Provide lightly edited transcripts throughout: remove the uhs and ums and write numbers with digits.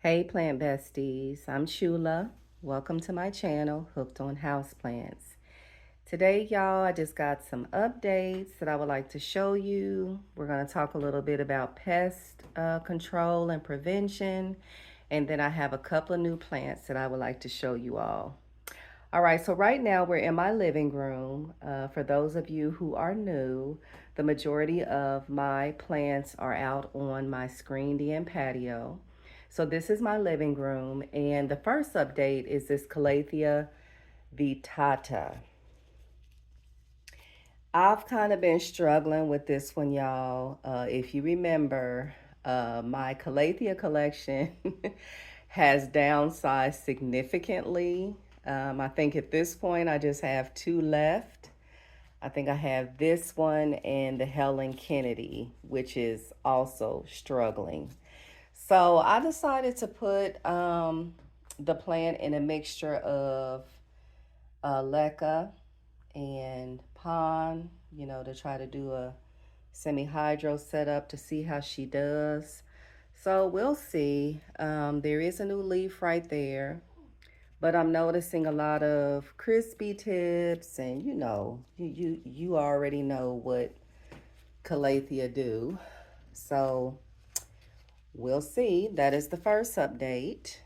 Hey plant besties, I'm Chula. Welcome to my channel, Hooked on Houseplants. Today, y'all, I just got some updates that I would like to show you. We're going to talk a little bit about pest control and prevention, and then I have a couple of new plants that I would like to show you all. All right, so right now we're in my living room. For those of you who are new, the majority of my plants are out on my screened in patio. So this is my living room, and the first update is this Calathea vittata. I've kind of been struggling with this one, y'all. If you remember, my Calathea collection has downsized significantly. I think at this point I just have two left. I think I have this one and the Helen Kennedy, which is also struggling. So I decided to put the plant in a mixture of leca and pond, to try to do a semi-hydro setup to see how she does. So we'll see. There is a new leaf right there, but I'm noticing a lot of crispy tips, and you already know what Calathea do. So we'll see. That is the first update.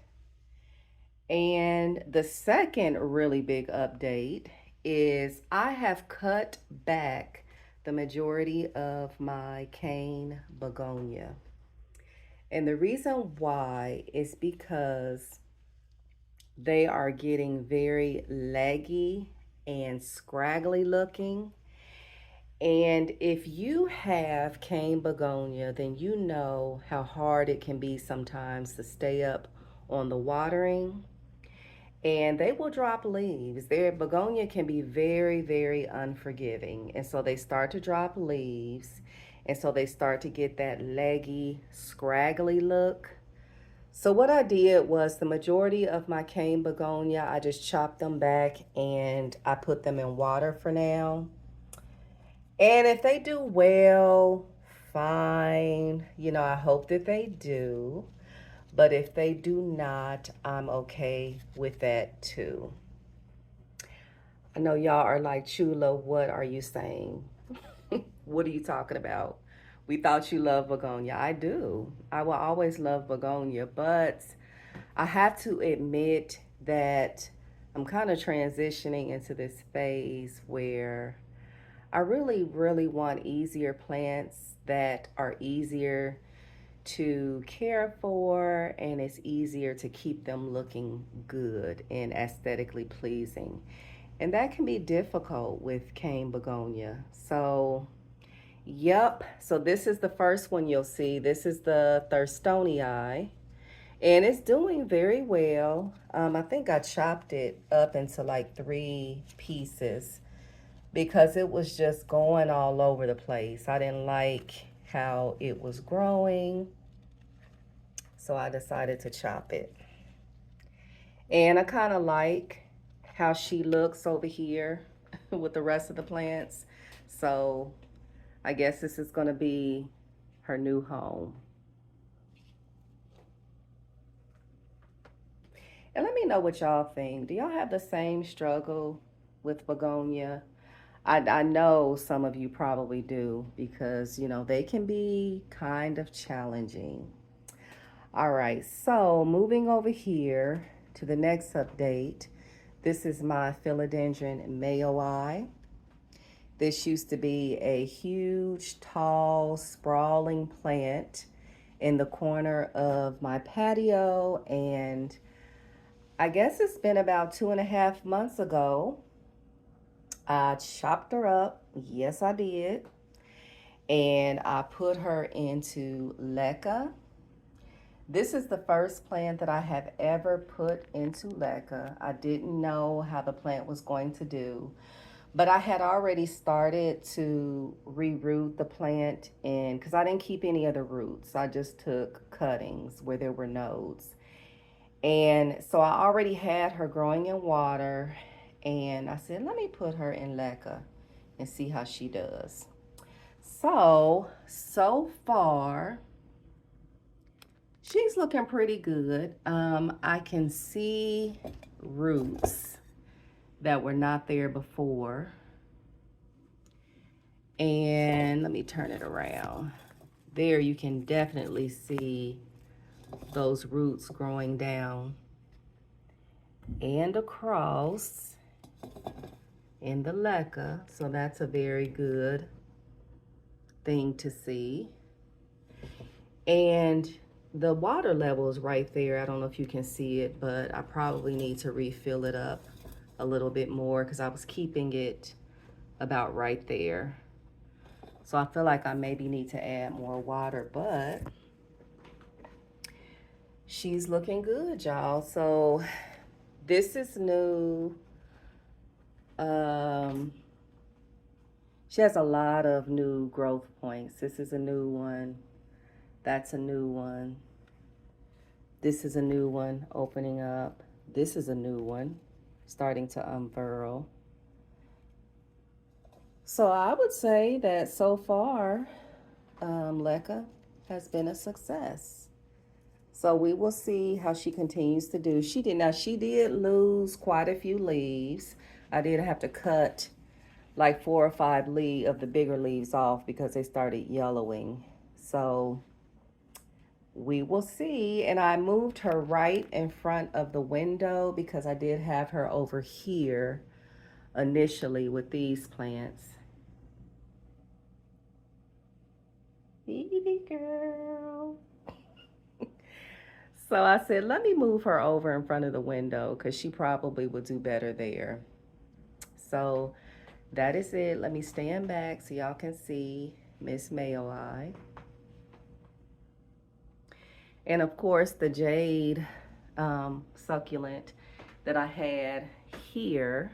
And the second really big update is I have cut back the majority of my cane begonia. And the reason why is because they are getting very leggy and scraggly looking. And if you have cane begonia, then you know how hard it can be sometimes to stay up on the watering, and they will drop leaves. Their begonia can be very, very unforgiving. And so they start to drop leaves. And so they start to get that leggy, scraggly look. So what I did was the majority of my cane begonia, I just chopped them back and I put them in water for now. And if they do well, fine. I hope that they do. But if they do not, I'm okay with that too. I know y'all are like, Chula, what are you saying? What are you talking about? We thought you loved begonia. I do. I will always love begonia, but I have to admit that I'm kind of transitioning into this phase where I really, really want easier plants that are easier to care for, and it's easier to keep them looking good and aesthetically pleasing. And that can be difficult with cane begonia. So, yep. So this is the first one you'll see. This is the Thurstonii, and it's doing very well. I think I chopped it up into like 3 pieces because it was just going all over the place. I didn't like how it was growing, so I decided to chop it. And I kind of like how she looks over here with the rest of the plants. So I guess this is going to be her new home. And let me know what y'all think. Do y'all have the same struggle with begonia? I know some of you probably do because, they can be kind of challenging. All right, so moving over here to the next update. This is my philodendron mayoi. This used to be a huge, tall, sprawling plant in the corner of my patio, and I guess it's been about 2.5 months ago. I chopped her up. Yes, I did. And I put her into leca. This is the first plant that I have ever put into leca. I didn't know how the plant was going to do, but I had already started to reroot the plant in, because I didn't keep any of the roots. I just took cuttings where there were nodes. And so I already had her growing in water, and I said, let me put her in leca and see how she does. So far, She's looking pretty good. I can see roots that were not there before. And let me turn it around. There you can definitely see those roots growing down and across in the leca. So that's a very good thing to see. And the water level is right there. I don't know if you can see it, but I probably need to refill it up a little bit more because I was keeping it about right there. So I feel like I maybe need to add more water, but she's looking good, y'all. So this is new. She has a lot of new growth points. This is a new one. That's a new one. This is a new one opening up. This is a new one starting to unfurl. So I would say that so far, Leca has been a success. So we will see how she continues to do. She did lose quite a few leaves. I did have to cut like 4 or 5 of the bigger leaves off because they started yellowing. So we will see. And I moved her right in front of the window because I did have her over here initially with these plants. Baby girl. So I said, let me move her over in front of the window because she probably would do better there. So that is it. Let me stand back so y'all can see Miss Mayo Eye. And of course, the jade succulent that I had here,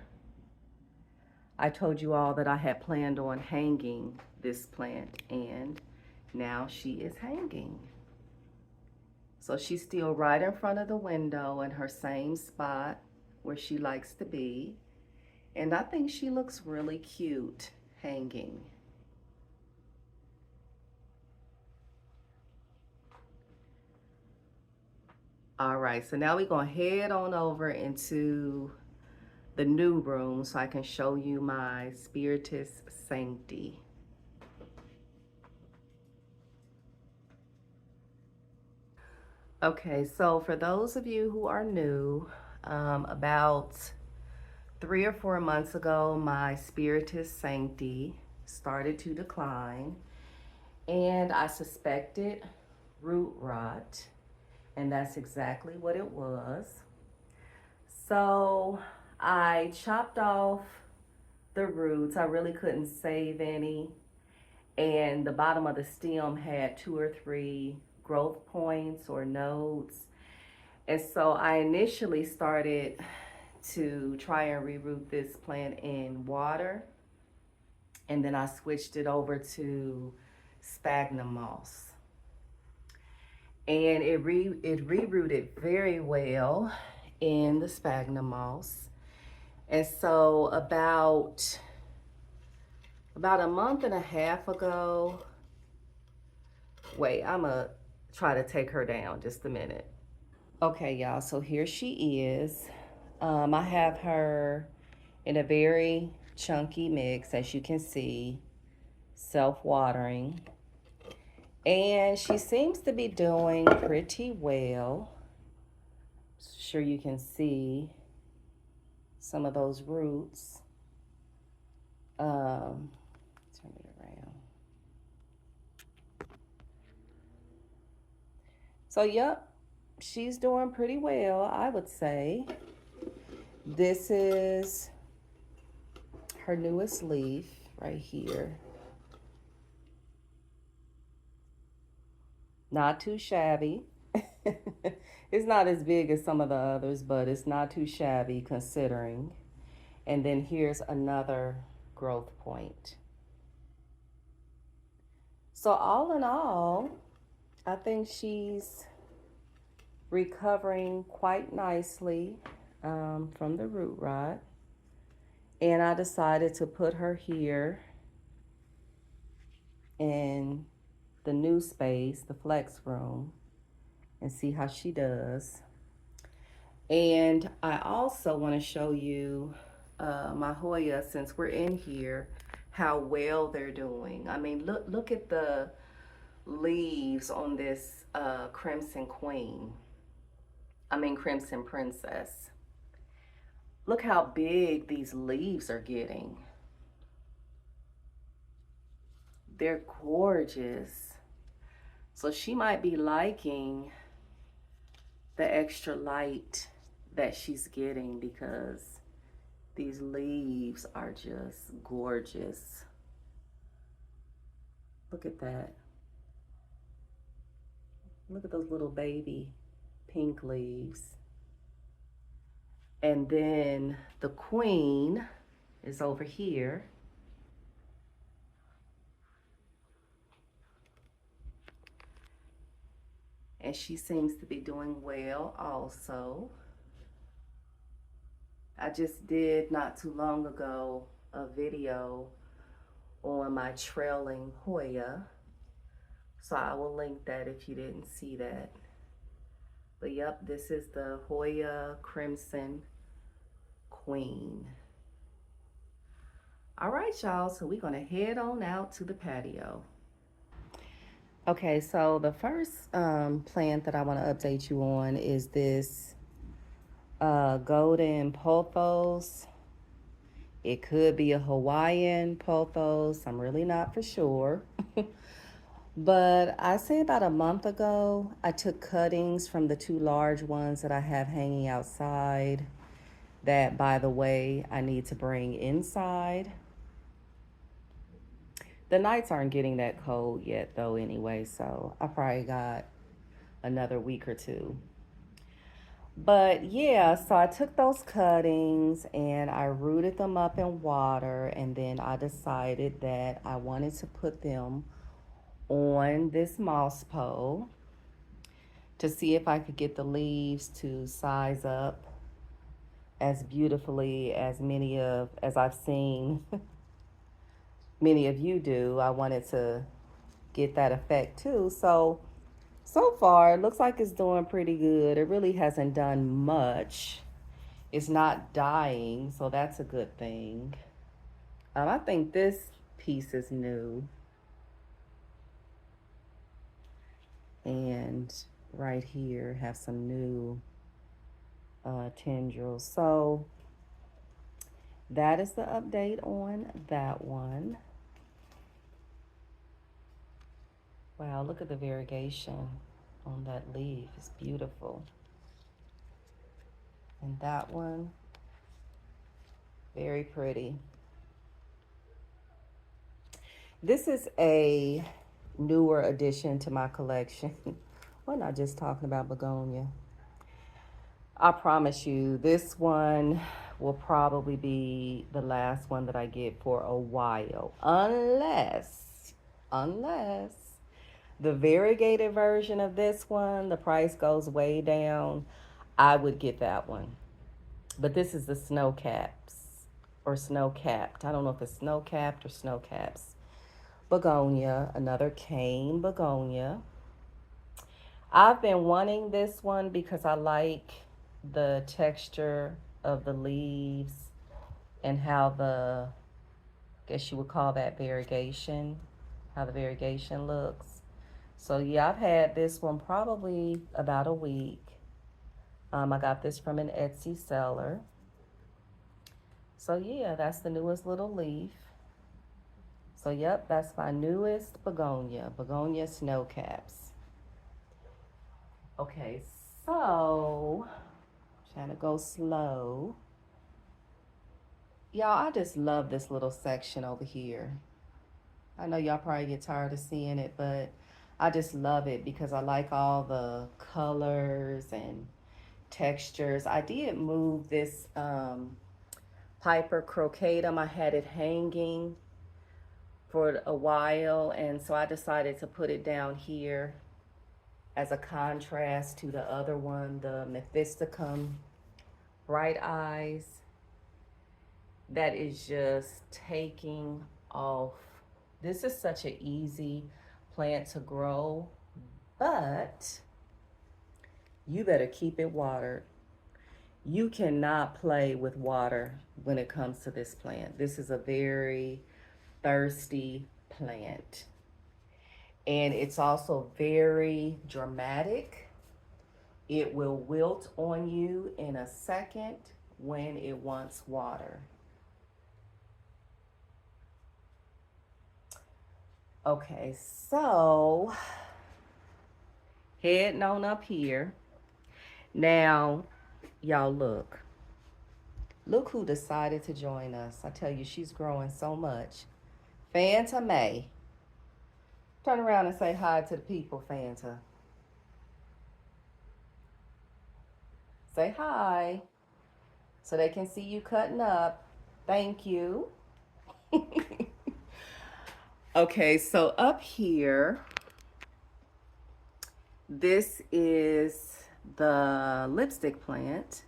I told you all that I had planned on hanging this plant, and now she is hanging. So she's still right in front of the window in her same spot where she likes to be. And I think she looks really cute hanging. All right, so now we're gonna head on over into the new room so I can show you my Spiritus Sancti. Okay, so for those of you who are new, about 3 or 4 months ago, my Spiritus Sancti started to decline, and I suspected root rot, and that's exactly what it was. So I chopped off the roots. I really couldn't save any, and the bottom of the stem had 2 or 3 growth points or nodes. And so I initially started to try and reroot this plant in water, and then I switched it over to sphagnum moss. And it rerooted very well in the sphagnum moss. And so about a month and a half ago, wait, I'm gonna try to take her down just a minute. Okay, y'all, so here she is. I have her in a very chunky mix, as you can see, self-watering. And she seems to be doing pretty well. Sure you can see some of those roots. Turn it around. So, yep, she's doing pretty well, I would say. This is her newest leaf right here. Not too shabby. It's not as big as some of the others, but it's not too shabby considering. And then here's another growth point. So all in all, I think she's recovering quite nicely from the root rot. And I decided to put her here in the new space, the flex room. and see how she does. And I also want to show you my Hoya, since we're in here, how well they're doing. I mean, look at the leaves on this Crimson Queen. I mean, Crimson Princess. Look how big these leaves are getting. They're gorgeous. So she might be liking the extra light that she's getting because these leaves are just gorgeous. Look at that. Look at those little baby pink leaves. And then the queen is over here. And she seems to be doing well also. I just did not too long ago a video on my trailing Hoya. So I will link that if you didn't see that. But yep, this is the Hoya Crimson Queen. All right, y'all, so we're gonna head on out to the patio. Okay, so the first plant that I want to update you on is this golden pothos. It could be a Hawaiian pothos. I'm really not for sure. But I say about a month ago, I took cuttings from the two large ones that I have hanging outside that, by the way, I need to bring inside. The nights aren't getting that cold yet, though, anyway, so I probably got another week or two. But yeah, so I took those cuttings and I rooted them up in water, and then I decided that I wanted to put them on this moss pole to see if I could get the leaves to size up as beautifully as as I've seen many of you do. I wanted to get that effect too. So far it looks like it's doing pretty good. It really hasn't done much. It's not dying, so that's a good thing. I think this piece is new. And right here have some new tendrils. So that is the update on that one. Wow, look at the variegation on that leaf. It's beautiful. And that one, very pretty. This is a newer addition to my collection. We're not just talking about begonia. I promise you, this one will probably be the last one that I get for a while. Unless the variegated version of this one, the price goes way down, I would get that one. But this is the snow caps or snow capped. I don't know if it's snow capped or snow caps. Begonia, another cane begonia. I've been wanting this one because I like the texture of the leaves and how I guess you would call that variegation, how the variegation looks. So yeah, I've had this one probably about a week. I got this from an Etsy seller. So yeah, that's the newest little leaf. So yep, that's my newest begonia snow caps. Okay, so trying to go slow. Y'all, I just love this little section over here. I know y'all probably get tired of seeing it, but I just love it because I like all the colors and textures. I did move this Piper crocatum. I had it hanging for a while, and so I decided to put it down here as a contrast to the other one, the Mephisticum Bright Eyes. That is just taking off. This is such an easy plant to grow, but you better keep it watered. You cannot play with water when it comes to this plant. This is a very thirsty plant. And it's also very dramatic. It will wilt on you in a second when it wants water. Okay, so heading on up here. Now, y'all look. Look who decided to join us. I tell you, she's growing so much. Fanta May. Turn around and say hi to the people, Fanta. Say hi so they can see you cutting up. Thank you. Okay, so up here, this is the lipstick plant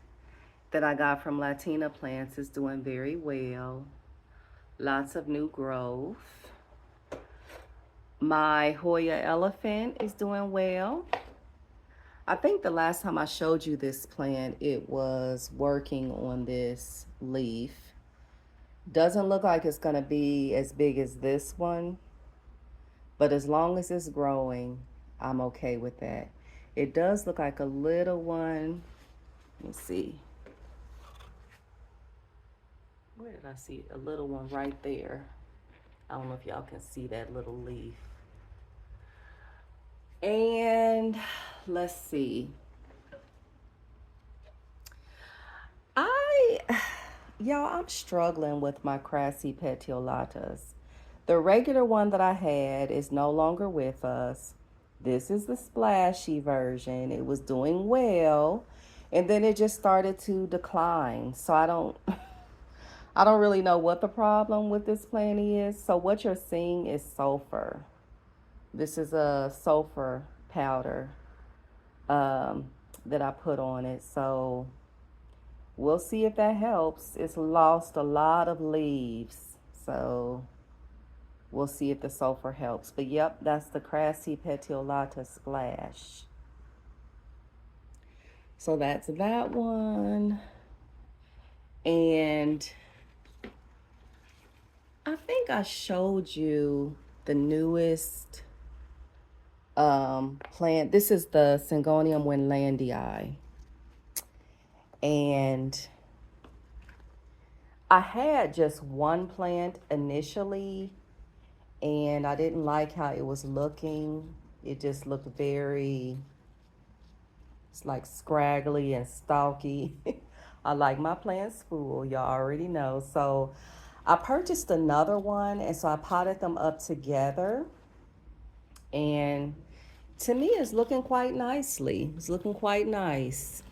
that I got from Latina Plants. It's doing very well. Lots of new growth. My Hoya elephant is doing well. I think the last time I showed you this plant, it was working on this leaf. Doesn't look like it's gonna be as big as this one, but as long as it's growing, I'm okay with that. It does look like a little one. Let me see. Where did I see it? A little one right there? I don't know if y'all can see that little leaf. And let's see. I'm struggling with my Crassy petiolatas. The regular one that I had is no longer with us. This is the splashy version. It was doing well, and then it just started to decline. So I don't really know what the problem with this plant is. So what you're seeing is sulfur. This is a sulfur powder that I put on it. So we'll see if that helps. It's lost a lot of leaves. So we'll see if the sulfur helps. But yep, that's the Crassy petiolata splash. So that's that one. And I think I showed you the newest plant. This is the Syngonium Winlandii. And I had just one plant initially, and I didn't like how it was looking. It just looked very, it's like scraggly and stalky. I like my plants full, y'all already know. So I purchased another one, and so I potted them up together. And to me, it's looking quite nicely. It's looking quite nice.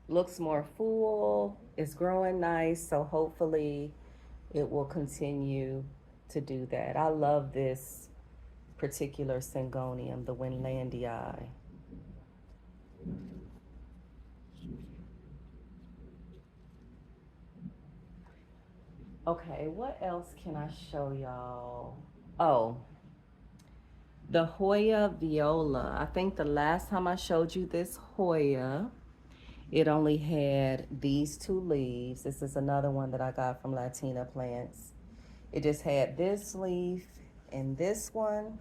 Looks more full. It's growing nice, so hopefully it will continue to do that. I love this particular Syngonium, the Winlandii. Okay, what else can I show y'all? Oh, the Hoya viola. I think the last time I showed you this Hoya, it only had these two leaves. This is another one that I got from Latina Plants. It just had this leaf and this one,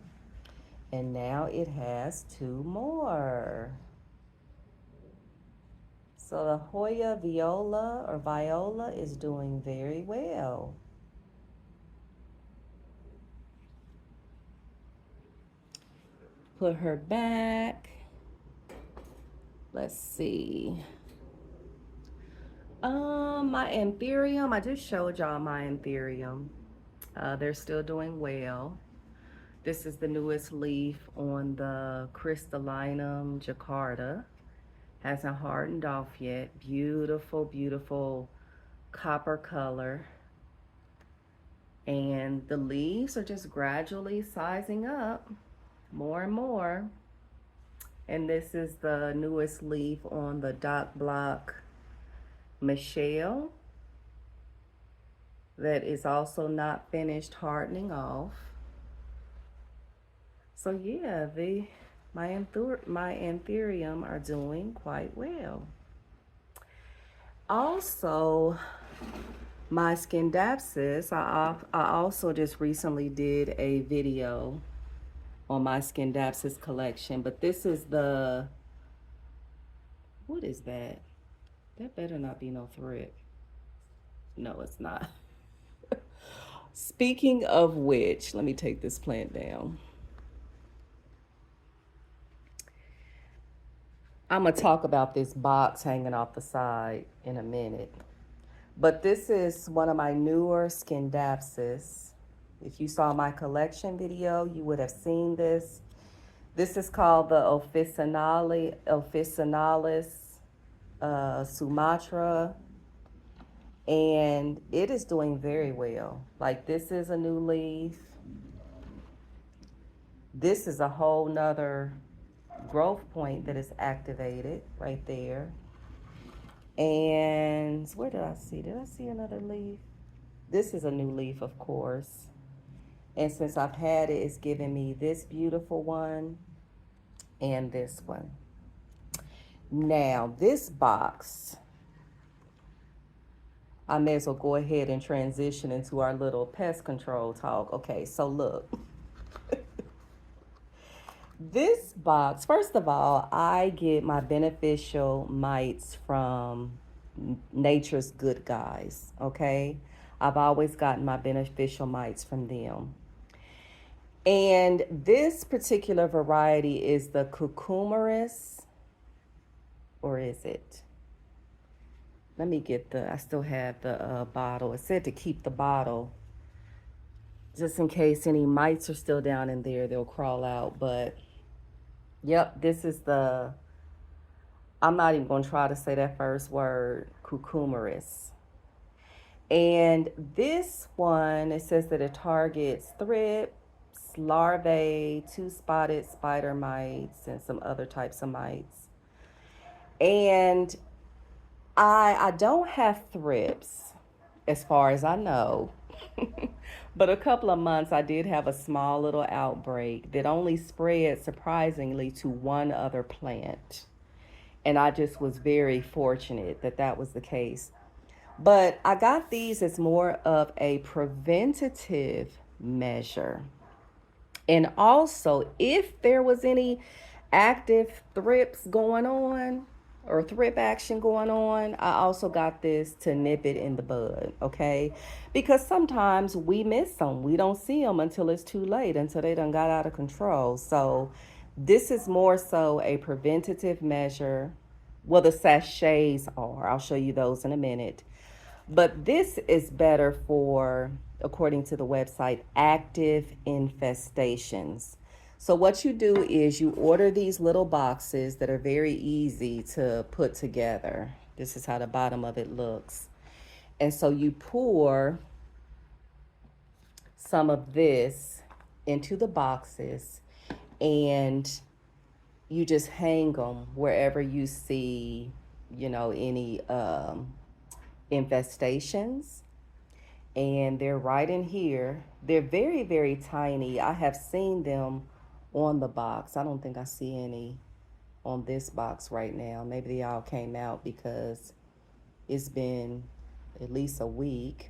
and now it has two more. So the Hoya viola or viola is doing very well. Put her back. Let's see. My anthurium, I just showed y'all my anthurium. They're still doing well. This is the newest leaf on the Crystallinum jacarta. Hasn't hardened off yet. Beautiful, beautiful copper color. And the leaves are just gradually sizing up more and more. And this is the newest leaf on the Dock Block Michelle that is also not finished hardening off. So yeah, my anthurium are doing quite well. Also, my Scindapsus, I also just recently did a video on my Scindapsus collection, but this is what is that? That better not be no thread. No, it's not. Speaking of which, let me take this plant down. I'm going to talk about this box hanging off the side in a minute. But this is one of my newer Scindapsus. If you saw my collection video, you would have seen this. This is called the Officinalis Sumatra, and it is doing very well. Like, this is a new leaf. This is a whole nother growth point that is activated right there. And where did I see? Did I see another leaf? This is a new leaf, of course. And since I've had it, it's given me this beautiful one and this one. Now, this box, I may as well go ahead and transition into our little pest control talk. Okay, so look. This box, first of all, I get my beneficial mites from Nature's Good Guys, okay? I've always gotten my beneficial mites from them. And this particular variety is the cucumeris, or is it? Let me get I still have the bottle. It said to keep the bottle just in case any mites are still down in there, they'll crawl out. But yep, this is I'm not even going to try to say that first word, cucumeris. And this one, it says that it targets thrips, larvae, two-spotted spider mites, and some other types of mites. And I don't have thrips, as far as I know. But a couple of months, I did have a small little outbreak that only spread, surprisingly, to one other plant. And I just was very fortunate that that was the case. But I got these as more of a preventative measure. And also, if there was any active thrips going on or thrip action going on, I also got this to nip it in the bud, okay? Because sometimes we miss them. We don't see them until it's too late, until they done got out of control. So this is more so a preventative measure. Well, the sachets are. I'll show you those in a minute. But this is better for, according to the website, active infestations. So what you do is you order these little boxes that are very easy to put together. This is how the bottom of it looks. And so you pour some of this into the boxes and you just hang them wherever you see, any infestations. And they're right in here. They're very, very tiny. I have seen them on the box. I don't think I see any on this box right now. Maybe they all came out because it's been at least a week.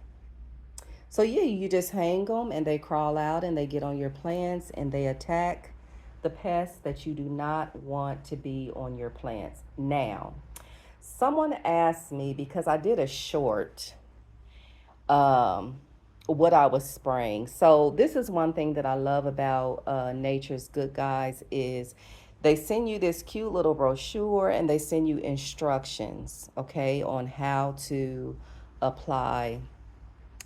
So yeah, you just hang them and they crawl out and they get on your plants and they attack the pests that you do not want to be on your plants. Now, someone asked me, because I did a short, what I was spraying. So this is one thing that I love about Nature's Good Guys is they send you this cute little brochure and they send you instructions, okay, on how to apply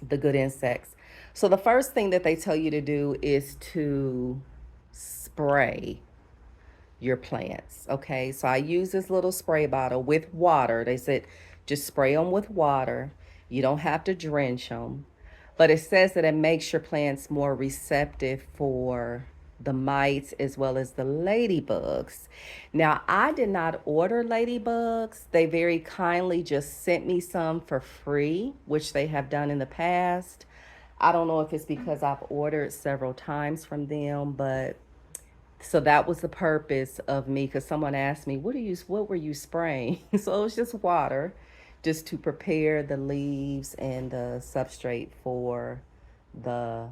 the good insects. So the first thing that they tell you to do is to spray your plants. Okay, so I use this little spray bottle with water. They said just spray them with water. You don't have to drench them, but it says that it makes your plants more receptive for the mites as well as the ladybugs. Now, I did not order ladybugs. They very kindly just sent me some for free, which they have done in the past. I don't know if it's because I've ordered several times from them, but So that was the purpose of me, because someone asked me, what were you spraying? So it was just water, just to prepare the leaves and the substrate for the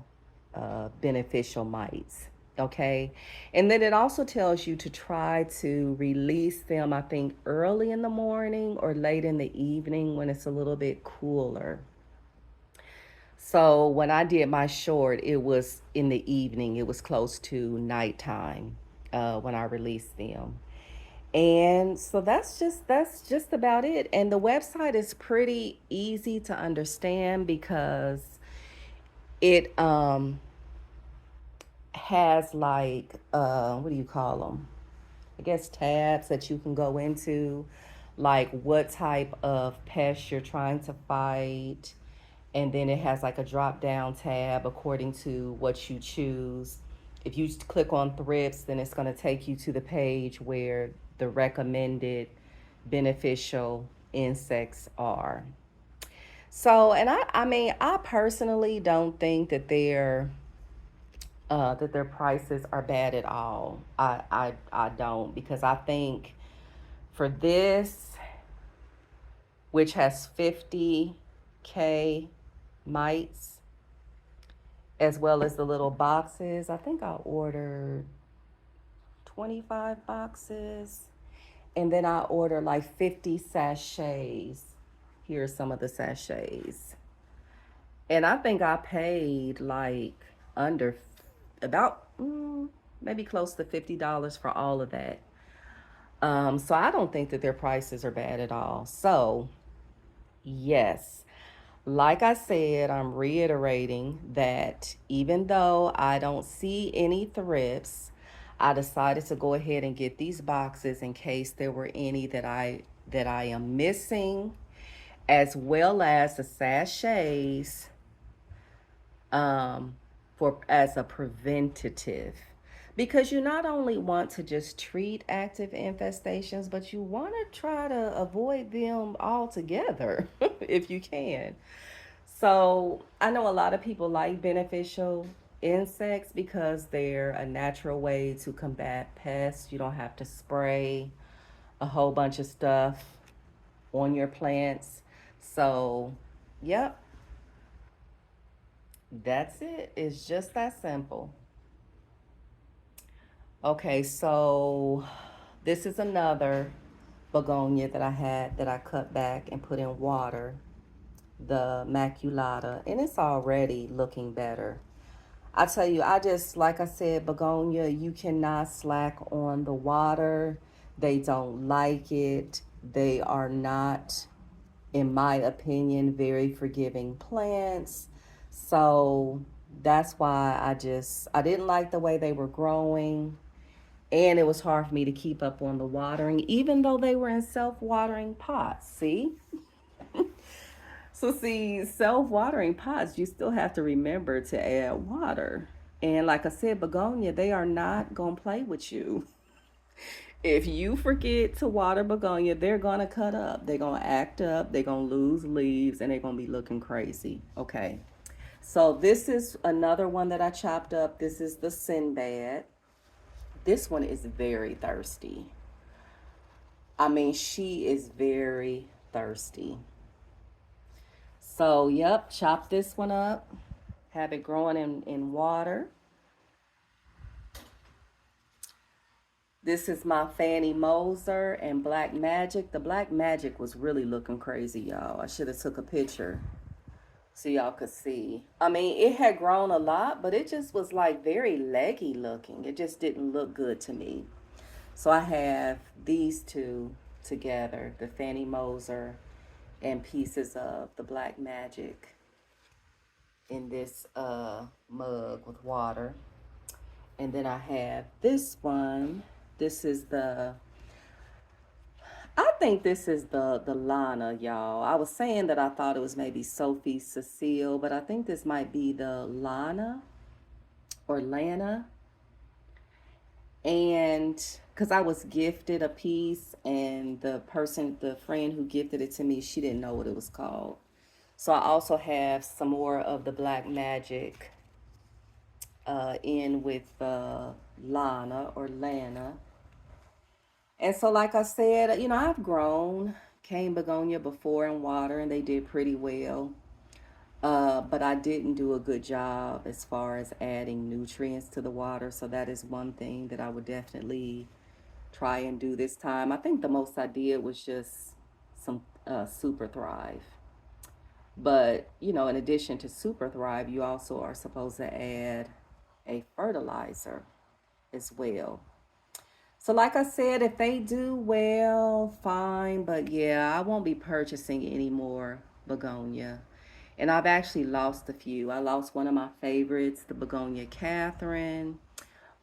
beneficial mites. Okay. And then it also tells you to try to release them, I think, early in the morning or late in the evening when it's a little bit cooler. So when I did my short, it was in the evening. It was close to nighttime when I released them. And so that's just about it. And the website is pretty easy to understand because it has like what do you call them? I guess tabs that you can go into, like what type of pest you're trying to fight, and then it has like a drop down tab according to what you choose. If you click on thrips, then it's going to take you to the page where the recommended beneficial insects are. So, and I mean, I personally don't think that their prices are bad at all. I don't, because I think for this, which has 50K mites, as well as the little boxes. I think I ordered 25 boxes. And then I ordered like 50 sachets. Here are some of the sachets. And I think I paid like under about maybe close to $50 for all of that. So I don't think that their prices are bad at all. So, yes, like I said, I'm reiterating that even though I don't see any thrips, I decided to go ahead and get these boxes in case there were any that I am missing, as well as the sachets for as a preventative. Because you not only want to just treat active infestations, but you want to try to avoid them altogether if you can. So I know a lot of people like beneficial insects because they're a natural way to combat pests. You don't have to spray a whole bunch of stuff on your plants. So, yep, that's it. It's just that simple. Okay, so this is another begonia that I had that I cut back and put in water, the maculata, and it's already looking better. I tell you, I just, like I said, begonia, you cannot slack on the water. They don't like it. They are not, in my opinion, very forgiving plants. So that's why I didn't like the way they were growing. And it was hard for me to keep up on the watering, even though they were in self watering pots. See? So, see, self watering pots, you still have to remember to add water. And like I said, begonia, they are not going to play with you. If you forget to water begonia, they're going to cut up. They're going to act up. They're going to lose leaves and they're going to be looking crazy. Okay. So, this is another one that I chopped up. This is the Sinbad. This one is very thirsty. I mean, she is very thirsty. So, yep, chop this one up. Have it growing in water. This is my Fanny Moser and Black Magic. The Black Magic was really looking crazy, y'all. I should have took a picture so y'all could see. I mean, it had grown a lot, but it just was like very leggy looking. It just didn't look good to me. So I have these two together, the Fanny Moser and pieces of the Black Magic in this mug with water. And then I have this one. This is I think this is the Lana, y'all. I was saying that I thought it was maybe Sophie Cecile, but I think this might be the Lana or Lana. And because I was gifted a piece, and the friend who gifted it to me, she didn't know what it was called. So I also have some more of the Black Magic in with Lana or Lana. And so, like I said, I've grown cane begonia before in water, and they did pretty well. But I didn't do a good job as far as adding nutrients to the water. So that is one thing that I would definitely try and do this time. I think the most I did was just some Super Thrive. But, in addition to Super Thrive, you also are supposed to add a fertilizer as well. So, like I said, if they do well, fine. But yeah, I won't be purchasing any more begonia. And I've actually lost a few. I lost one of my favorites, the Begonia Catherine.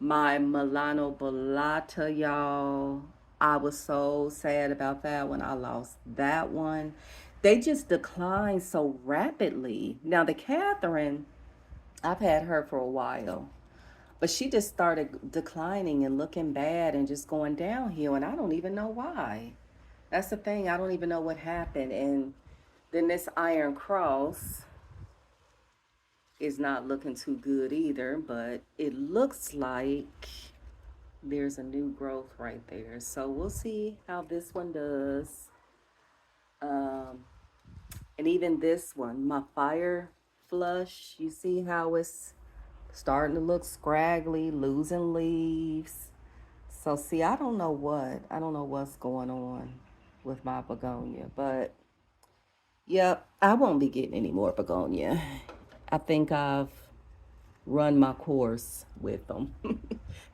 My Milano Bolata, y'all. I was so sad about that when I lost that one. They just declined so rapidly. Now, the Catherine, I've had her for a while, but she just started declining and looking bad and just going downhill, and I don't even know why. That's the thing. I don't even know what happened. And then this Iron Cross is not looking too good either, but it looks like there's a new growth right there. So we'll see how this one does. Um, and even this one, my fire flush, you see how it's starting to look scraggly, losing leaves. So see, I don't know what's going on with my begonia, but yep, I won't be getting any more begonia. I think I've run my course with them.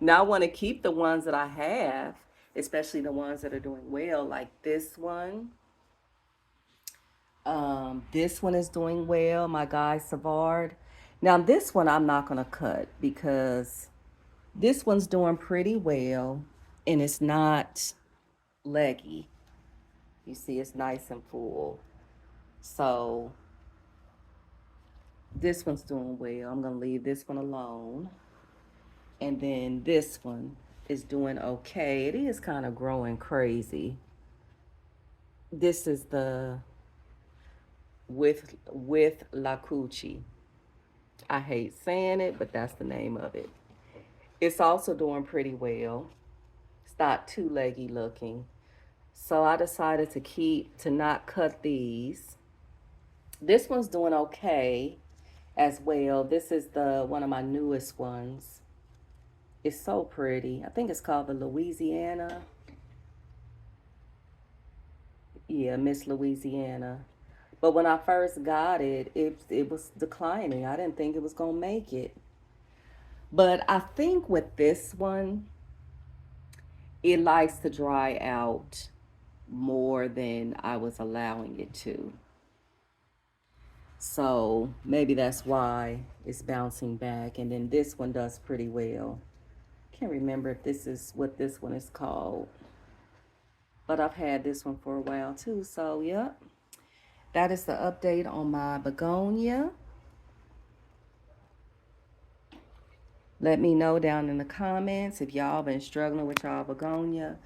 Now I want to keep the ones that I have, especially the ones that are doing well, like this one. This one is doing well, my guy Savard. Now this one I'm not gonna cut because this one's doing pretty well and it's not leggy. You see, it's nice and full. So this one's doing well. I'm gonna leave this one alone. And then this one is doing okay. It is kind of growing crazy. This is the with La Cucci. I hate saying it, but that's the name of it. It's also doing pretty well. It's not too leggy looking. So I decided to not cut these. This one's doing okay as well. This is the one of my newest ones. It's so pretty. I think it's called the Louisiana. Yeah, Miss Louisiana. But when I first got it, it was declining. I didn't think it was gonna make it. But I think with this one, it likes to dry out more than I was allowing it to. So maybe that's why it's bouncing back. And then this one does pretty well. Can't remember if this is what this one is called. But I've had this one for a while too. So, yep. That is the update on my begonia. Let me know down in the comments if y'all been struggling with y'all begonia.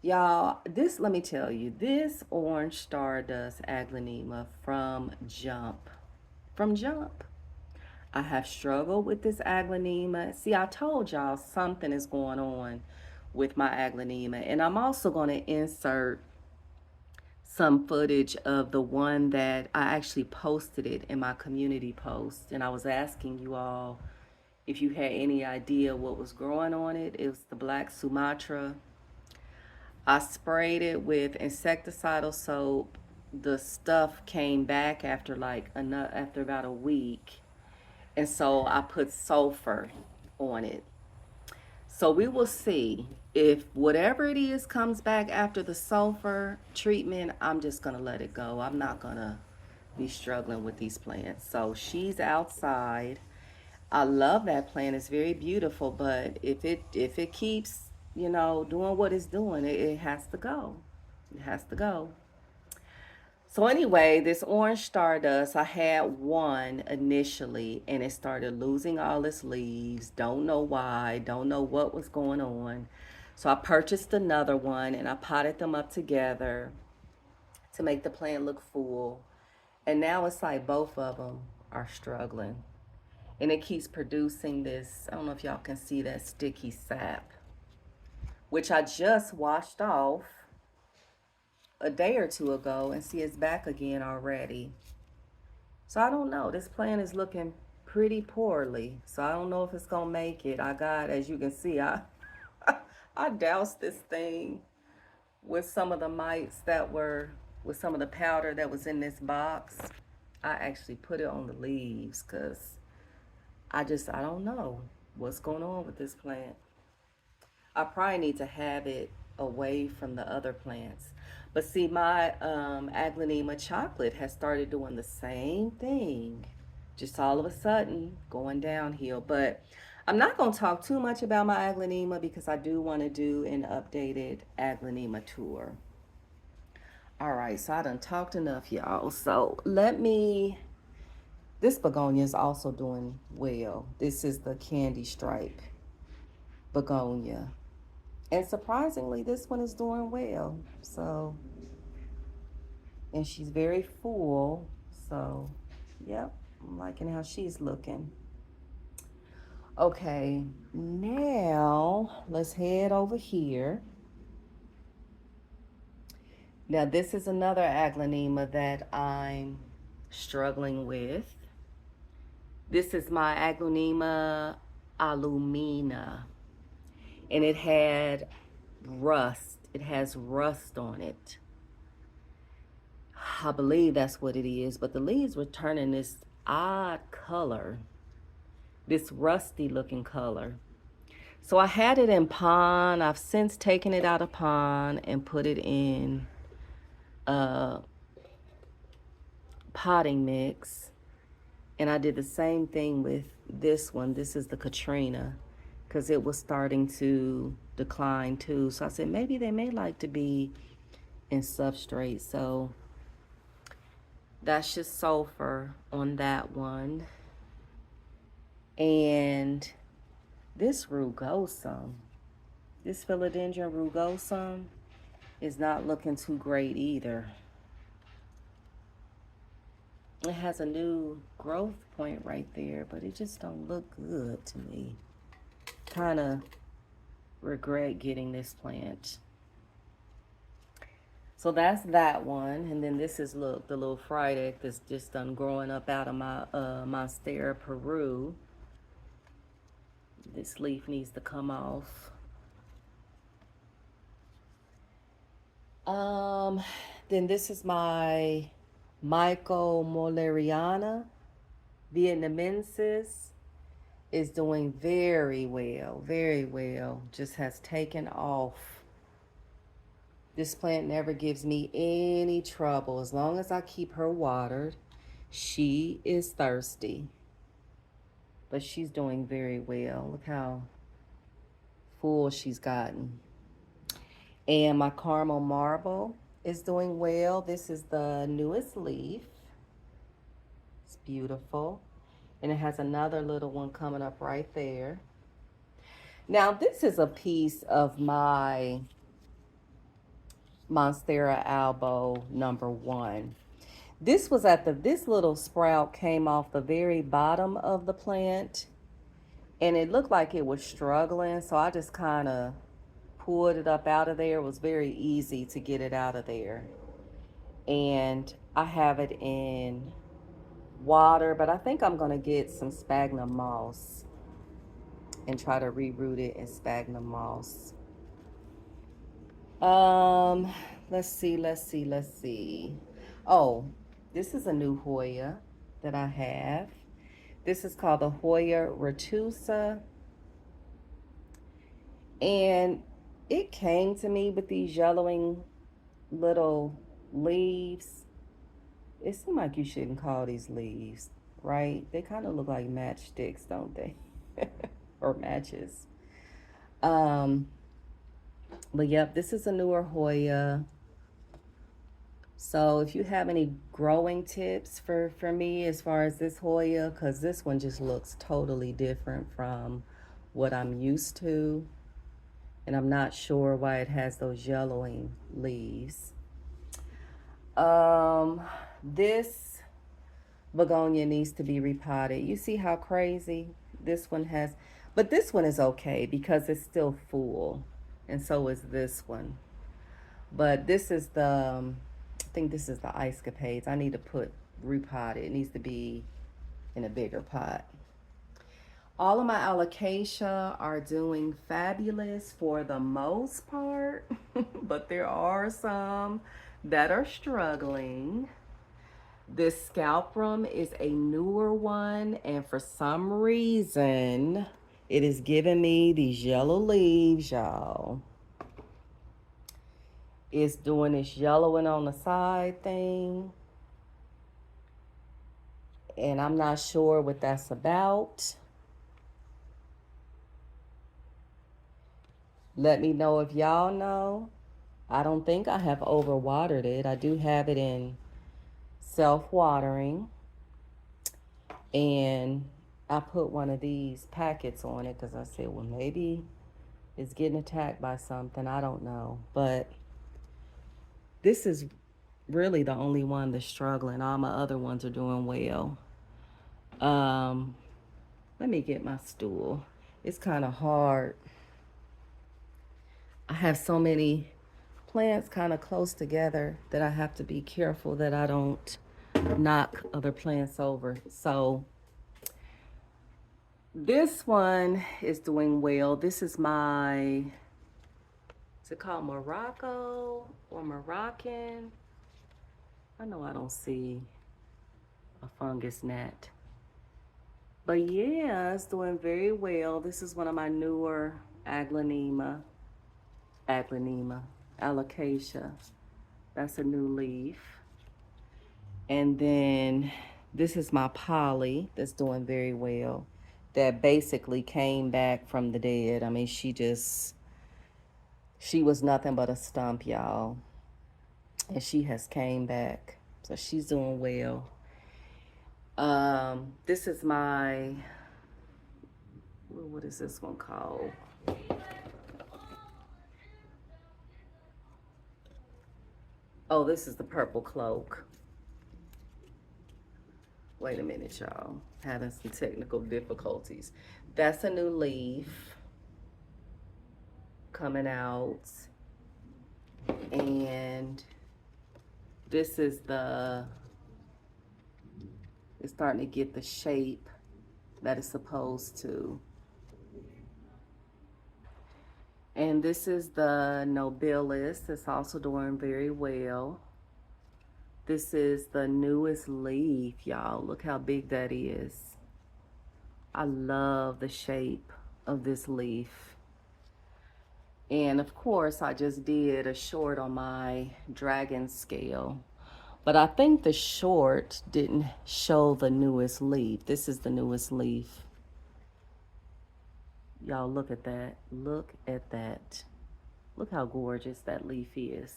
Y'all, let me tell you, this orange stardust aglaonema from Jump. I have struggled with this aglaonema. See, I told y'all something is going on with my aglaonema. And I'm also going to insert some footage of the one that I actually posted it in my community post. And I was asking you all if you had any idea what was growing on it. It was the Black Sumatra. I sprayed it with insecticidal soap. The stuff came back after after about a week. And so I put sulfur on it. So we will see if whatever it is comes back after the sulfur treatment. I'm just going to let it go. I'm not going to be struggling with these plants. So she's outside. I love that plant. It's very beautiful, but if it keeps, doing what it's doing, it has to go. It has to go. So anyway, this orange stardust, I had one initially and it started losing all its leaves. Don't know why, don't know what was going on. So I purchased another one and I potted them up together to make the plant look full. And now it's like both of them are struggling. And it keeps producing this, I don't know if y'all can see that sticky sap, which I just washed off a day or two ago, and see it's back again already. So I don't know. This plant is looking pretty poorly. So I don't know if it's gonna make it. I got, as you can see, I I doused this thing with some of the mites that were, with some of the powder that was in this box. I actually put it on the leaves because I don't know what's going on with this plant. I probably need to have it away from the other plants. But see, my Aglaonema chocolate has started doing the same thing. Just all of a sudden going downhill. But I'm not going to talk too much about my Aglaonema because I do want to do an updated Aglaonema tour. All right, so I done talked enough, y'all. So this begonia is also doing well. This is the candy stripe begonia. And surprisingly, this one is doing well. So, and she's very full. So, yep, I'm liking how she's looking. Okay, now let's head over here. Now, this is another Aglaonema that I'm struggling with. This is my Aglaonema alumina, and it had rust. It has rust on it. I believe that's what it is, but the leaves were turning this odd color, this rusty looking color. So I had it in pond. I've since taken it out of pond and put it in a potting mix. And I did the same thing with this one. This is the Katrina, because it was starting to decline too. So I said maybe they may like to be in substrate. So that's just sulfur on that one. And this rugosum, this philodendron rugosum, is not looking too great either. It has a new growth point right there, but it just don't look good to me. Kind of regret getting this plant. So that's that one. And then this is, look, the little Friday that's just done growing up out of my Monstera Peru. This leaf needs to come off. Then this is my Michael Molleriana Vietnamensis. Is doing very well, very well. Just has taken off. This plant never gives me any trouble. As long as I keep her watered, she is thirsty. But she's doing very well. Look how full she's gotten. And my caramel marble is doing well. This is the newest leaf. It's beautiful. And it has another little one coming up right there. Now, this is a piece of my Monstera albo #1. This was this little sprout came off the very bottom of the plant, and it looked like it was struggling. So I just kind of pulled it up out of there. It was very easy to get it out of there. And I have it in water, but I think I'm going to get some sphagnum moss and try to reroot it in sphagnum moss. Let's see. Oh, this is a new Hoya that I have. This is called the Hoya retusa. And it came to me with these yellowing little leaves. It seems like you shouldn't call these leaves, right? They kind of look like matchsticks, don't they? Or matches. But yep, this is a newer Hoya. So if you have any growing tips for me as far as this Hoya, because this one just looks totally different from what I'm used to. And I'm not sure why it has those yellowing leaves. This begonia needs to be repotted. You see how crazy this one has, but this one is okay because it's still full, and so is this one. But this is the, I think this is the ice capades. I need to put repotted. It needs to be in a bigger pot. All of my alocasia are doing fabulous for the most part, but there are some that are struggling. This scalprum is a newer one, and for some reason, it is giving me these yellow leaves, y'all. It's doing this yellowing on the side thing, and I'm not sure what that's about. Let me know if y'all know. I don't think I have overwatered it. I do have it in self-watering, and I put one of these packets on it because I said, well, maybe it's getting attacked by something. I don't know. But this is really the only one that's struggling. All my other ones are doing well. Um, Let me get my stool. It's kind of hard. I have so many plants kind of close together that I have to be careful that I don't knock other plants over. So this one is doing well. This is my, is it called Morocco or Moroccan? I know I don't see a fungus gnat. But yeah, it's doing very well. This is one of my newer Aglaonema, alocasia. That's a new leaf. And then this is my Polly that's doing very well. That basically came back from the dead. I mean, she was nothing but a stump, y'all. And she has came back. So she's doing well. This is my, what is this one called? Oh, this is the purple cloak. Wait a minute, y'all. Having some technical difficulties. That's a new leaf coming out. And this is it's starting to get the shape that it's supposed to. And this is the Nobilis. It's also doing very well. This is the newest leaf, y'all. Look how big that is. I love the shape of this leaf. And of course, I just did a short on my dragon scale. But I think the short didn't show the newest leaf. This is the newest leaf. Y'all look at that. Look at that. Look how gorgeous that leaf is.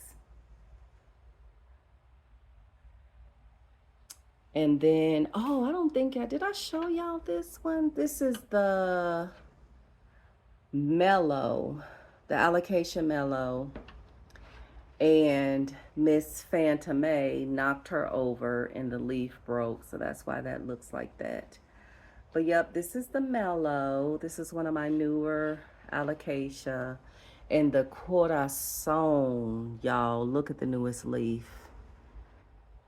And then, oh, I don't think did I show y'all this one? This is the Mellow, the Alocasia Mellow. And Miss Fantame knocked her over and the leaf broke. So that's why that looks like that. But yep, this is the Mellow. This is one of my newer Alocasia. And the Corazon, y'all, look at the newest leaf.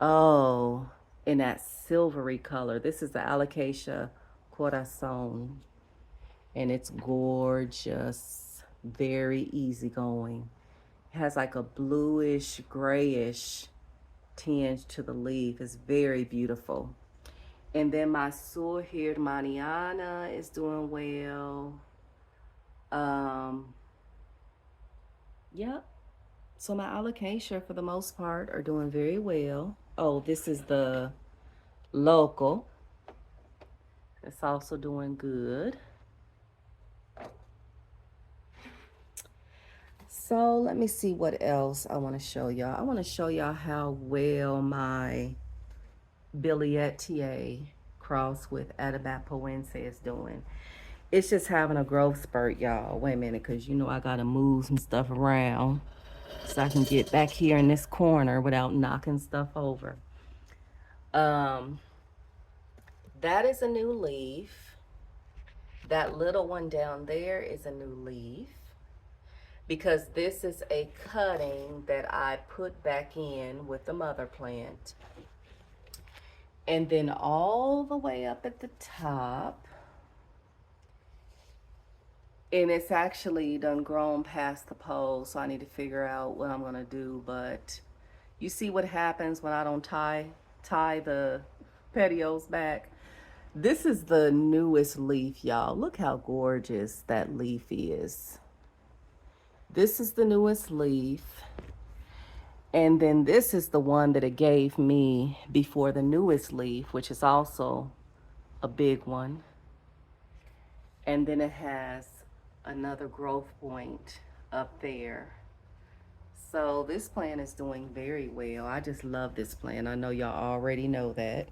Oh, in that silvery color. This is the Alocasia Corazon. And it's gorgeous, very easygoing. It has like a bluish, grayish tinge to the leaf. It's very beautiful. And then my Surhir Maniana is doing well. Yep. So my alocasia for the most part are doing very well. Oh, this is the local. It's also doing good. So let me see what else I want to show y'all. I want to show y'all how well my Billietier cross with Atabapoense is doing. It's just having a growth spurt, y'all. Wait a minute, because you know I got to move some stuff around so I can get back here in this corner without knocking stuff over. That is a new leaf. That little one down there is a new leaf, because this is a cutting that I put back in with the mother plant. And then all the way up at the top, and it's actually done grown past the pole, so I need to figure out what I'm gonna do. But you see what happens when I don't tie the petios back. This is the newest leaf, y'all. Look how gorgeous that leaf is. This is the newest leaf. And then this is the one that it gave me before the newest leaf, which is also a big one. And then it has another growth point up there. So this plant is doing very well. I just love this plant. I know y'all already know that.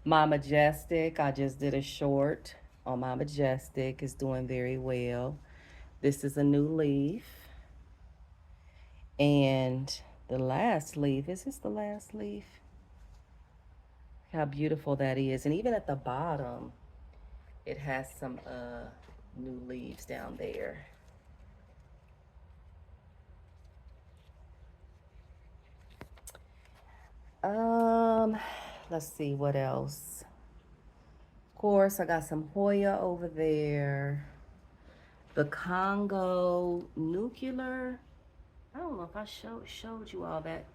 My Majestic, I just did a short on my Majestic. It's doing very well. This is a new leaf. And the last leaf, is this the last leaf? How beautiful that is. And even at the bottom, it has some new leaves down there. Let's see what else. Of course, I got some Hoya over there. The Congo nuclear. I don't know if I showed you all that.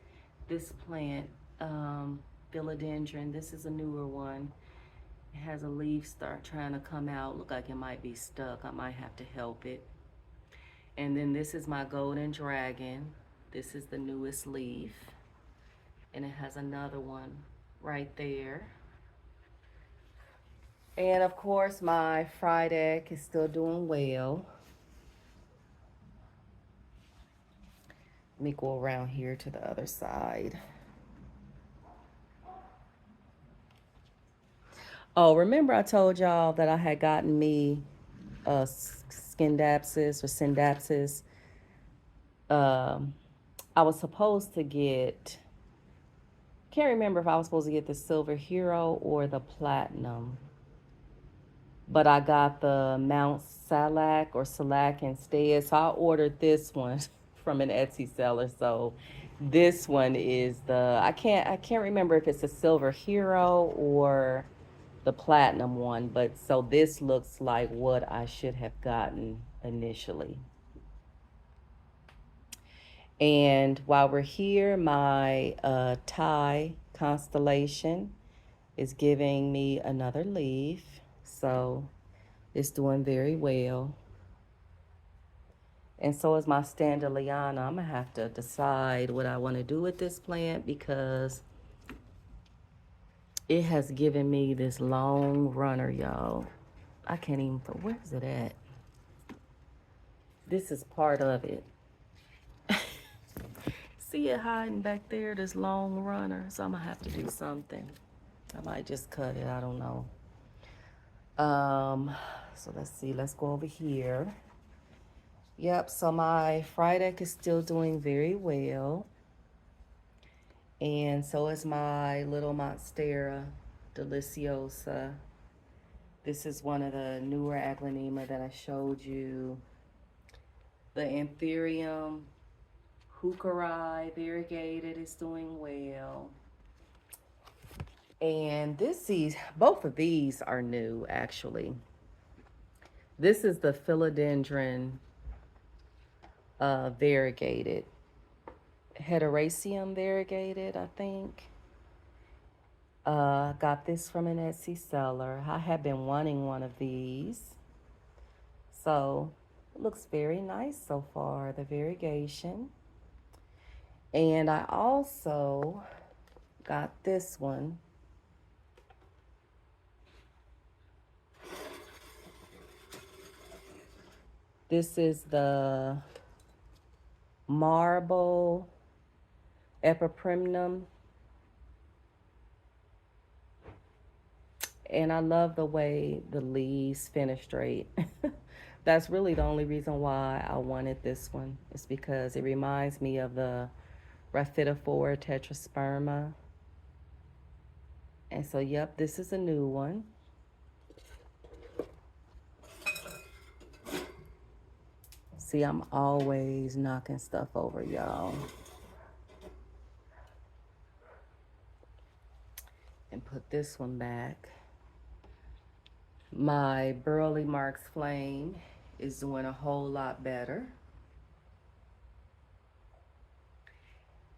This plant, philodendron. This is a newer one. It has a leaf start trying to come out. Look like it might be stuck. I might have to help it. And then this is my golden dragon. This is the newest leaf. And it has another one right there. And of course, my fried egg is still doing well. Let me go around here to the other side. Oh, remember I told y'all that I had gotten me Skindapsis or Syndapsis. I was supposed to get, can't remember if I was supposed to get the Silver Hero or the Platinum. But I got the Mount Salac or Salac instead. So I ordered this one from an Etsy seller. So this one is the, I can't remember if it's a Silver Hero or the Platinum one, but so this looks like what I should have gotten initially. And while we're here, my Thai constellation is giving me another leaf. So it's doing very well. And so is my Standeliana. I'm gonna have to decide what I want to do with this plant, because it has given me this long runner, y'all. I can't even, where is it at? This is part of it. See it hiding back there, this long runner. So I'm gonna have to do something. I might just cut it, I don't know. So let's see, let's go over here. Yep, so my fried egg is still doing very well. And so is my little Monstera Deliciosa. This is one of the newer Aglaonema that I showed you. The Anthurium Heucheri variegated is doing well. And both of these are new, actually. This is the Philodendron variegated. Heteroecium variegated, I think. Got this from an Etsy seller. I have been wanting one of these. So it looks very nice so far, the variegation. And I also got this one. This is the Marble Epiprimnum. And I love the way the leaves finish straight. That's really the only reason why I wanted this one. It's because it reminds me of the Rhaphidophora tetrasperma. And so, yep, this is a new one. See, I'm always knocking stuff over, y'all. And put this one back. My Burley Marks Flame is doing a whole lot better.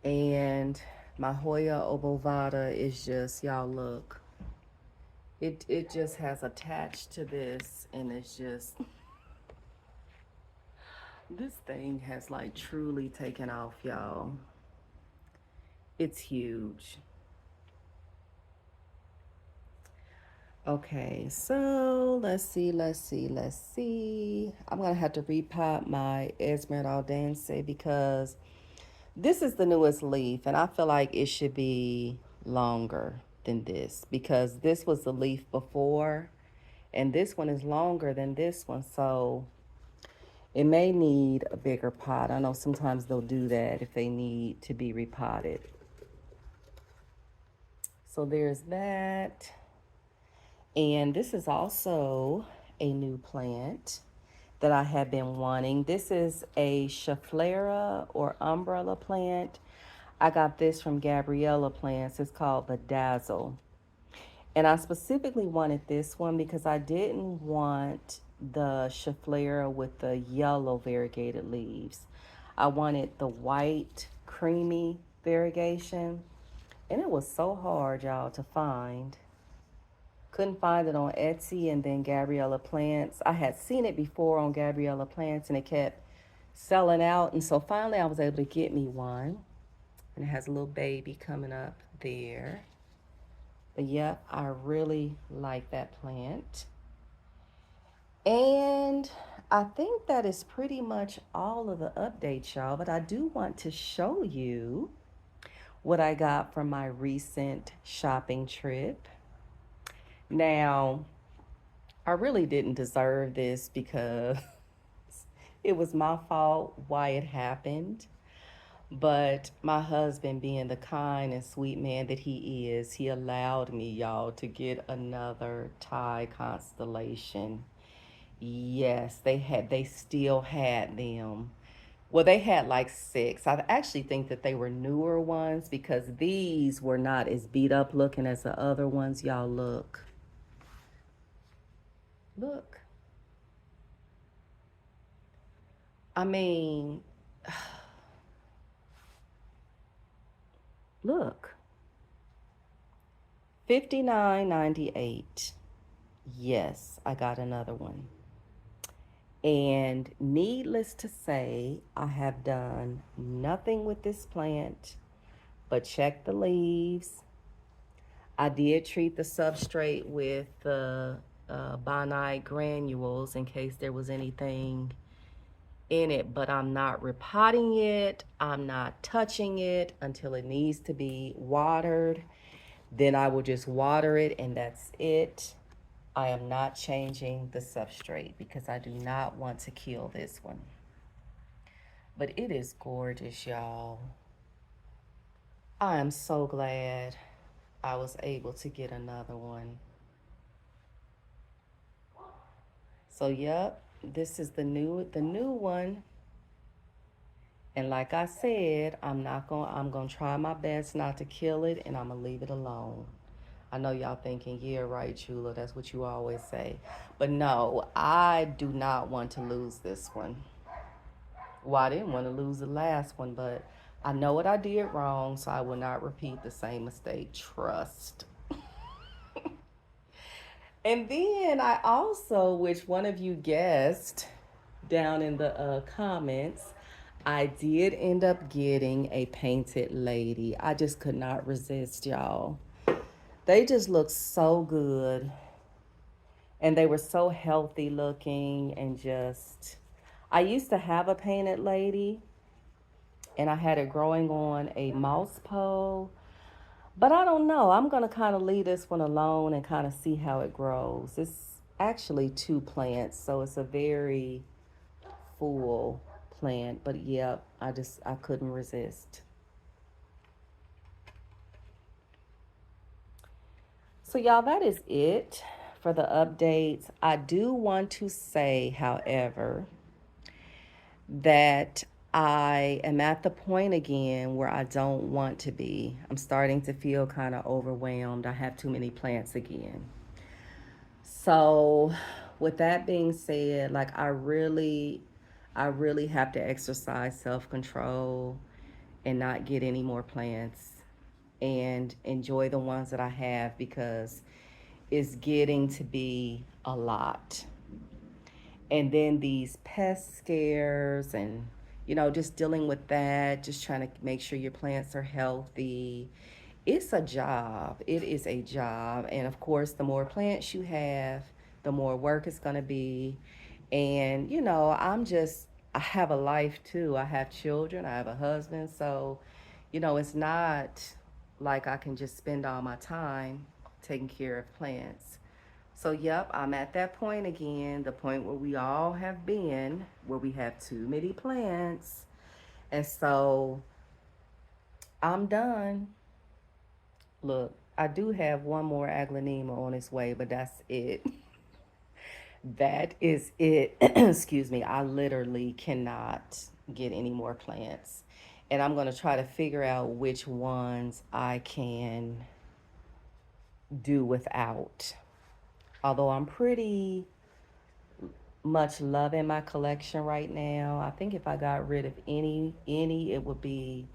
And my Hoya obovata is just, y'all look. It just has attached to this, and it's just, this thing has like truly taken off, y'all. It's huge. Okay, so let's see. I'm gonna have to repot my Esmeraldense because this is the newest leaf, and I feel like it should be longer than this because this was the leaf before, and this one is longer than this one, so it may need a bigger pot. I know sometimes they'll do that if they need to be repotted. So there's that. And this is also a new plant that I have been wanting. This is a Schefflera or umbrella plant. I got this from Gabriella Plants. It's called Bedazzle. And I specifically wanted this one because I didn't want the Schefflera with the yellow variegated leaves. I wanted the white, creamy variegation. And it was so hard, y'all, to find. Couldn't find it on Etsy and then Gabriella Plants. I had seen it before on Gabriella Plants and it kept selling out. And so finally I was able to get me one. And it has a little baby coming up there. But yep, I really like that plant. And I think that is pretty much all of the updates, y'all. But I do want to show you what I got from my recent shopping trip. Now, I really didn't deserve this because it was my fault why it happened. But my husband, being the kind and sweet man that he is, he allowed me, y'all, to get another Thai constellation. Yes, they still had them. Well, they had like six. I actually think that they were newer ones because these were not as beat up looking as the other ones. Y'all look. Look. I mean, look. 59.98. Yes, I got another one. And needless to say, I have done nothing with this plant but check the leaves. I did treat the substrate with the bonite granules in case there was anything in it, but I'm not repotting it. I'm not touching it until it needs to be watered. Then I will just water it and that's it. I am not changing the substrate because I do not want to kill this one. But it is gorgeous, y'all. I am so glad I was able to get another one. So yep, this is the new one. And like I said, I'm gonna try my best not to kill it and I'm gonna leave it alone. I know y'all thinking, yeah, right, Chula, that's what you always say. But no, I do not want to lose this one. Well, I didn't want to lose the last one, but I know what I did wrong, so I will not repeat the same mistake. Trust. And then I also, which one of you guessed down in the comments, I did end up getting a painted lady. I just could not resist, y'all. They just look so good. And they were so healthy looking and just. I used to have a painted lady and I had it growing on a mouse pole. But I don't know. I'm going to kind of leave this one alone and kind of see how it grows. It's actually two plants, so it's a very full plant. But yep, I couldn't resist. So, y'all, that is it for the updates. I do want to say, however, that I am at the point again where I don't want to be. I'm starting to feel kind of overwhelmed. I have too many plants again. So, with that being said, like I really have to exercise self-control and not get any more plants and enjoy the ones that I have because it's getting to be a lot. And then these pest scares and just dealing with that, just trying to make sure your plants are healthy. It's a job. It is a job. And of course, the more plants you have, the more work it's going to be. And I have a life too. I have children, I have a husband. So, it's not like I can just spend all my time taking care of plants. So, yep, I'm at that point again, the point where we all have been, where we have too many plants. And so I'm done. Look, I do have one more aglaonema on its way, but that's it. That is it. Excuse me. I literally cannot get any more plants. And I'm going to try to figure out which ones I can do without. Although I'm pretty much loving my collection right now. I think if I got rid of any, it would be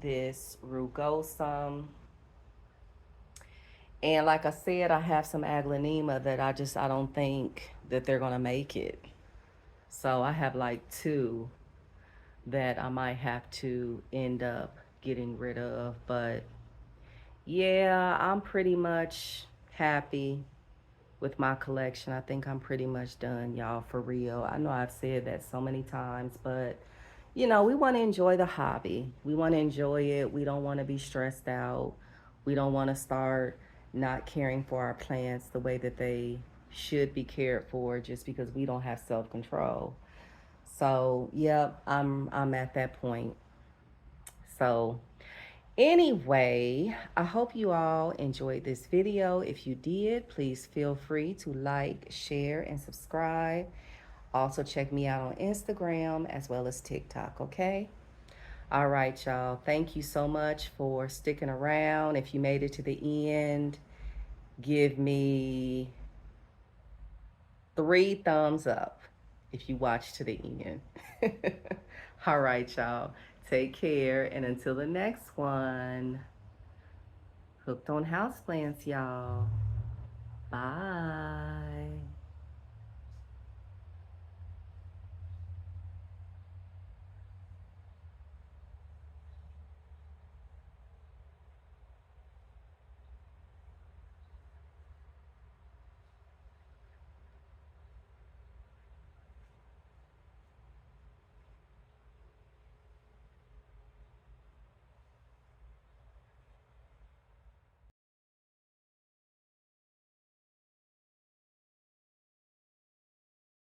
this rugosum. And like I said, I have some aglaonema that I don't think that they're gonna make it. So I have like two that I might have to end up getting rid of. But yeah, I'm pretty much happy with my collection. I think I'm pretty much done, y'all, for real. I know I've said that so many times, but we want to enjoy the hobby. We want to enjoy it. We don't want to be stressed out. We don't want to start not caring for our plants the way that they should be cared for just because we don't have self-control. So, yep, I'm at that point. So, anyway, I hope you all enjoyed this video. If you did, please feel free to like, share, and subscribe. Also, check me out on Instagram as well as TikTok, okay? All right, y'all. Thank you so much for sticking around. If you made it to the end, give me 3 thumbs up if you watch to the end. All right, y'all. Take care. And until the next one, hooked on houseplants, y'all. Bye.